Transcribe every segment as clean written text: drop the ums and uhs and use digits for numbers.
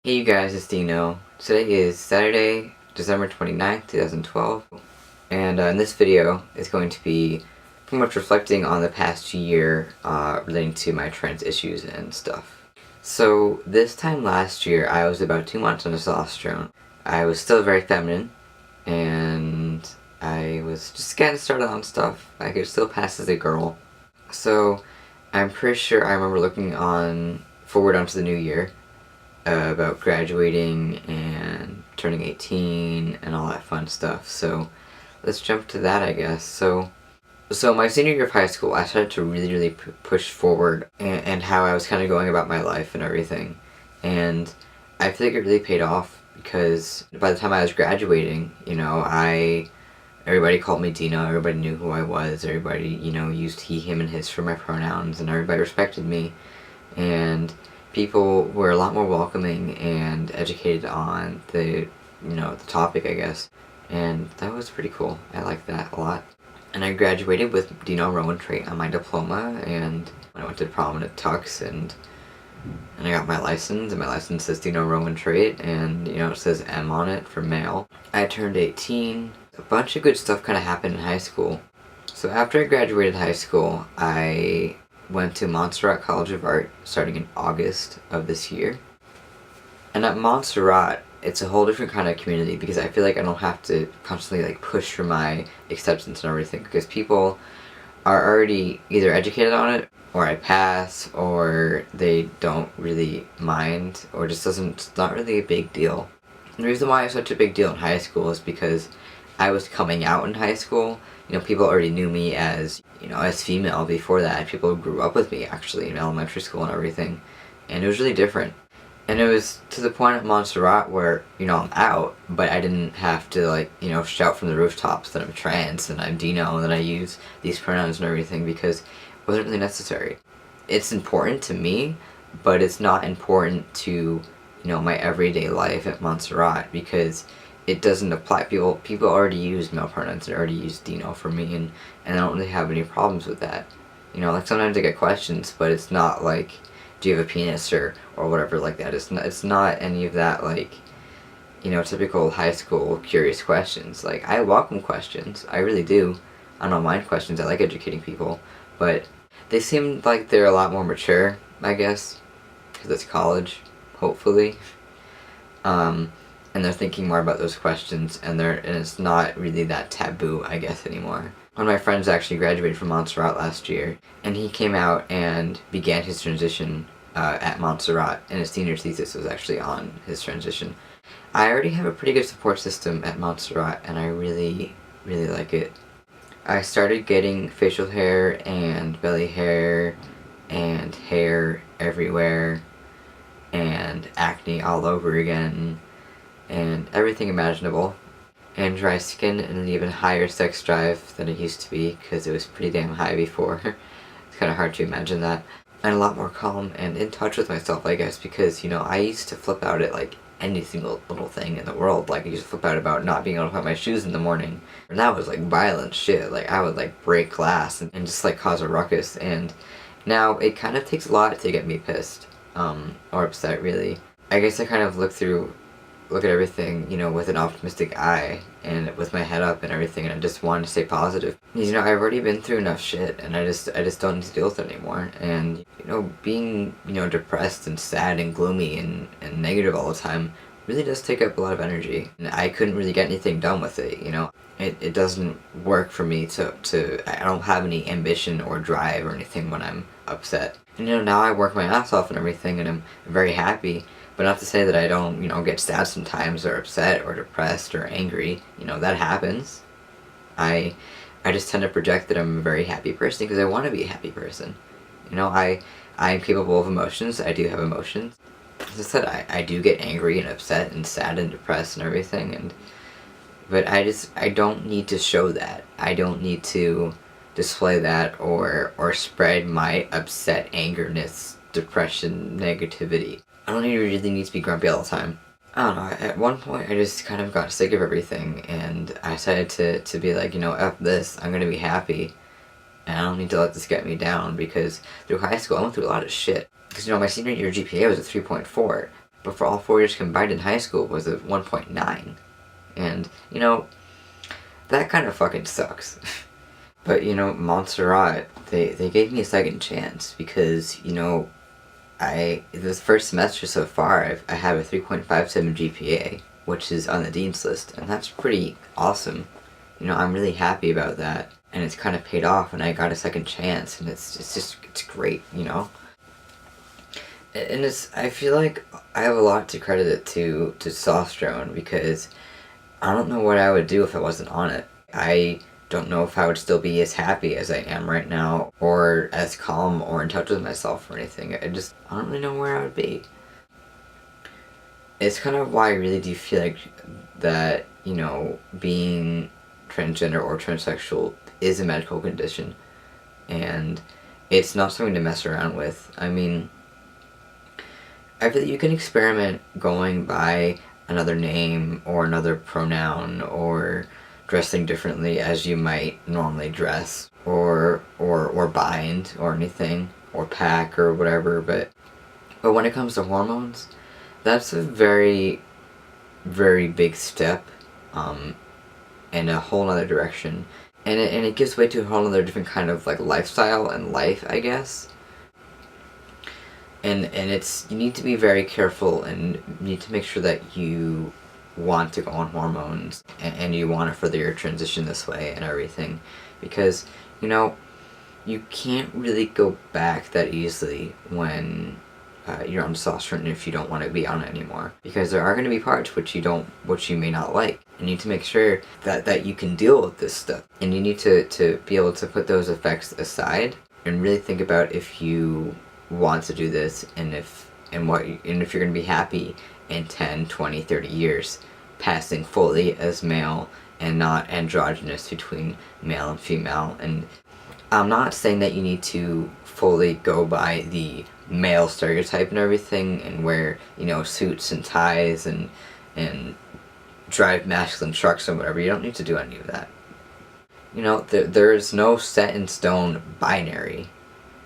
Hey you guys, it's Dino. Today is Saturday, December 29th, 2012, and in this video it's going to be pretty much reflecting on the past year relating to my trans issues and stuff. So this time last year I was about 2 months on testosterone. I was still very feminine, and I was just getting started on stuff. I could still pass as a girl. So I'm pretty sure I remember looking forward onto the new year, about graduating and turning 18 and all that fun stuff. So let's jump to that, I guess. So my senior year of high school, I started to really push forward and how I was kind of going about my life and everything. And I feel like it really paid off because by the time I was graduating, everybody called me Dino, everybody knew who I was, everybody, used he, him, and his for my pronouns, and everybody respected me. And people were a lot more welcoming and educated on the topic, I guess. And that was pretty cool. I liked that a lot. And I graduated with Dino Rowan trait on my diploma, and I went to prom at Tux, and I got my license, and my license says Dino Rowan trait, and it says M on it for male. I turned 18. A bunch of good stuff kind of happened in high school. So after I graduated high school, I went to Montserrat College of Art starting in August of this year. And at Montserrat, it's a whole different kind of community because I feel like I don't have to constantly push for my acceptance and everything, because people are already either educated on it, or I pass, or they don't really mind, or it's not really a big deal. And the reason why it's such a big deal in high school is because I was coming out in high school. People already knew me as female before that. People grew up with me, actually, in elementary school and everything. And it was really different. And it was to the point at Montserrat where, I'm out, but I didn't have to, shout from the rooftops that I'm trans and I'm Dino and that I use these pronouns and everything, because it wasn't really necessary. It's important to me, but it's not important to, my everyday life at Montserrat, because it doesn't apply. People already use male pronouns. They already use Dino for me, and I don't really have any problems with that. Sometimes I get questions, but it's not like, do you have a penis or whatever like that. It's not any of that typical high school curious questions. I welcome questions. I really do. I don't mind questions. I like educating people, but they seem like they're a lot more mature, I guess, because it's college, hopefully. And they're thinking more about those questions, and it's not really that taboo, I guess, anymore. One of my friends actually graduated from Montserrat last year, and he came out and began his transition at Montserrat, and his senior thesis was actually on his transition. I already have a pretty good support system at Montserrat, and I really like it. I started getting facial hair and belly hair and hair everywhere and acne all over again, and everything imaginable, and dry skin, and an even higher sex drive than it used to be, because it was pretty damn high before. It's kind of hard to imagine that. And a lot more calm and in touch with myself, I guess, because, I used to flip out at, any single little thing in the world. I used to flip out about not being able to put my shoes in the morning. And that was, violent shit. I would, break glass and just, cause a ruckus. And now it kind of takes a lot to get me pissed, or upset, really. I guess I kind of look at everything, with an optimistic eye and with my head up and everything, and I just wanted to stay positive. Because, I've already been through enough shit, and I just don't need to deal with it anymore. And, being, depressed and sad and gloomy and negative all the time really does take up a lot of energy. And I couldn't really get anything done with it, It doesn't work for me I don't have any ambition or drive or anything when I'm upset. And, now I work my ass off and everything, and I'm very happy. But not to say that I don't, get sad sometimes, or upset, or depressed, or angry. That happens. I just tend to project that I'm a very happy person because I want to be a happy person. I'm capable of emotions. I do have emotions. As I said, I do get angry and upset and sad and depressed and everything. But I don't need to show that. I don't need to display that or spread my upset, angerness, depression, negativity. I don't really need to be grumpy all the time. I don't know, at one point I just kind of got sick of everything, and I decided to be like, F this, I'm gonna be happy, and I don't need to let this get me down, because through high school I went through a lot of shit. Because, my senior year GPA was a 3.4, but for all 4 years combined in high school was a 1.9. And, you know, that kind of fucking sucks. But, you know, Montserrat, they gave me a second chance because, you know, this first semester so far, I have a 3.57 GPA, which is on the dean's list, and that's pretty awesome. You know, I'm really happy about that, and it's kind of paid off, and I got a second chance, and it's great, you know? And I feel like I have a lot to credit it to testosterone, because I don't know what I would do if I wasn't on it. I don't know if I would still be as happy as I am right now, or as calm or in touch with myself or anything. I don't really know where I would be. It's kind of why I really do feel like that, you know, being transgender or transsexual is a medical condition, and it's not something to mess around with. I mean, I feel like you can experiment going by another name or another pronoun or dressing differently as you might normally dress or bind or anything or pack or whatever, but when it comes to hormones, that's a very, very big step in a whole other direction, and it gives way to a whole other different kind of like lifestyle and life, I guess. And you need to be very careful, and you need to make sure that you want to go on hormones and you want to further your transition this way and everything, because, you know, you can't really go back that easily when you're on testosterone if you don't want to be on it anymore, because there are going to be parts which you may not like, and you need to make sure that you can deal with this stuff, and you need to be able to put those effects aside and really think about if you want to do this, and if you're going to be happy in 10, 20, 30 years passing fully as male and not androgynous between male and female. And I'm not saying that you need to fully go by the male stereotype and everything and wear, you know, suits and ties and drive masculine trucks or whatever. You don't need to do any of that. You know, there is no set in stone binary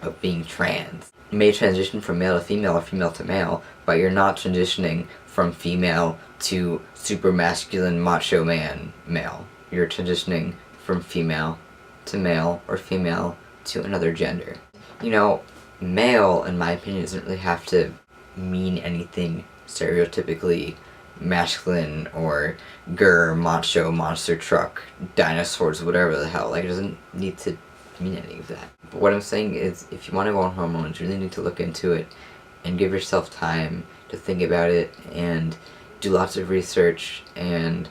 of being trans. You may transition from male to female or female to male, but you're not transitioning from female to super masculine macho man male. You're transitioning from female to male or female to another gender. You know, male, in my opinion, doesn't really have to mean anything stereotypically masculine or macho, monster truck, dinosaurs, whatever the hell. Like, it doesn't need to mean any of that. But what I'm saying is, if you want to go on hormones, you really need to look into it and give yourself time to think about it and do lots of research and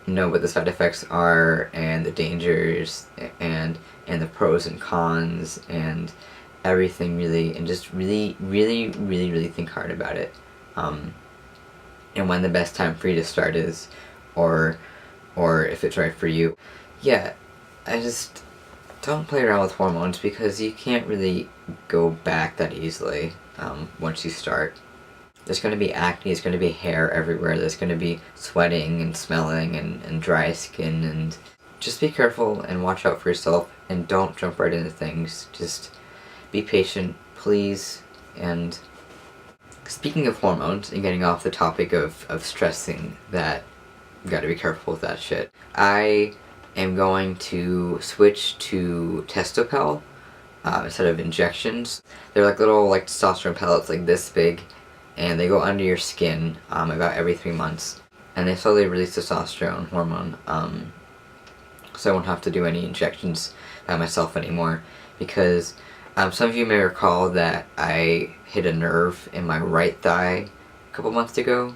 know what the side effects are and the dangers and the pros and cons and everything, really, and just really, really, really, really think hard about it. And when the best time for you to start is, or if it's right for you. Yeah, I just don't play around with hormones, because you can't really go back that easily once you start. There's going to be acne, there's going to be hair everywhere, there's going to be sweating and smelling and dry skin, and just be careful and watch out for yourself and don't jump right into things. Just be patient, please. And speaking of hormones and getting off the topic of stressing, that you gotta be careful with that shit. I am going to switch to Testopel instead of injections. They're like little testosterone pellets like this big, and they go under your skin about every 3 months, and they slowly release testosterone hormone, so I won't have to do any injections by myself anymore, because some of you may recall that I hit a nerve in my right thigh a couple months ago,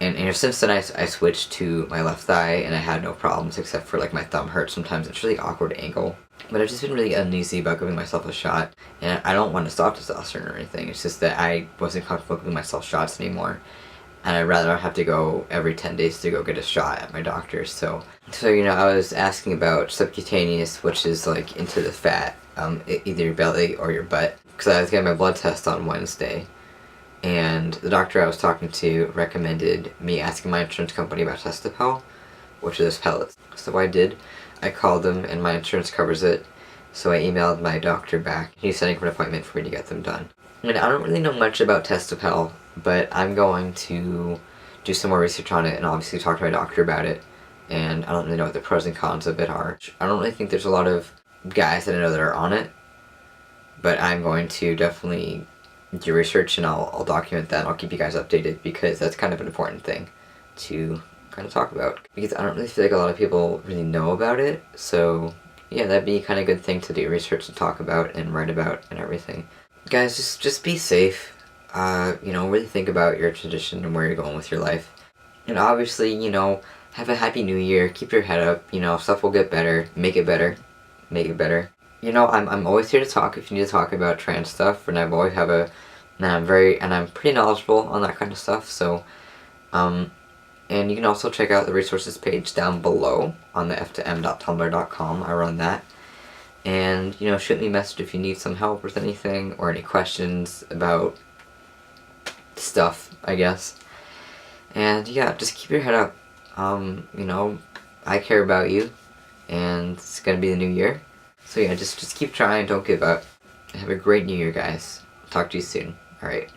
and since then I switched to my left thigh, and I had no problems except for my thumb hurts sometimes. It's a really awkward angle, but I've just been really uneasy about giving myself a shot, and I don't want to stop testosterone or anything. It's just that I wasn't comfortable giving myself shots anymore, and I'd rather not have to go every 10 days to go get a shot at my doctor's. So you know, I was asking about subcutaneous, which is into the fat, either your belly or your butt, because I was getting my blood test on Wednesday, and the doctor I was talking to recommended me asking my insurance company about Testopel, which is pellets. So I did. I called them, and my insurance covers it, so I emailed my doctor back. He's setting up an appointment for me to get them done. And I don't really know much about Testopel but I'm going to do some more research on it and obviously talk to my doctor about it. And I don't really know what the pros and cons of it are. I don't really think there's a lot of guys that I know that are on it, but I'm going to definitely do research and I'll document that and I'll keep you guys updated because that's kind of an important thing to kind of talk about. Because I don't really feel like a lot of people really know about it, so yeah, that'd be kind of a good thing to do research and talk about and write about and everything. Guys, just be safe. Really think about your tradition and where you're going with your life. And obviously, have a happy new year, keep your head up, stuff will get better, make it better, make it better. I'm always here to talk if you need to talk about trans stuff, and I've always have and I'm pretty knowledgeable on that kind of stuff, so, and you can also check out the resources page down below on the f2m.tumblr.com, I run that. And, shoot me a message if you need some help with anything, or any questions about stuff, I guess. And yeah, just keep your head up. I care about you, and it's gonna be the new year. So yeah, just keep trying, don't give up. Have a great new year, guys. Talk to you soon. Alright.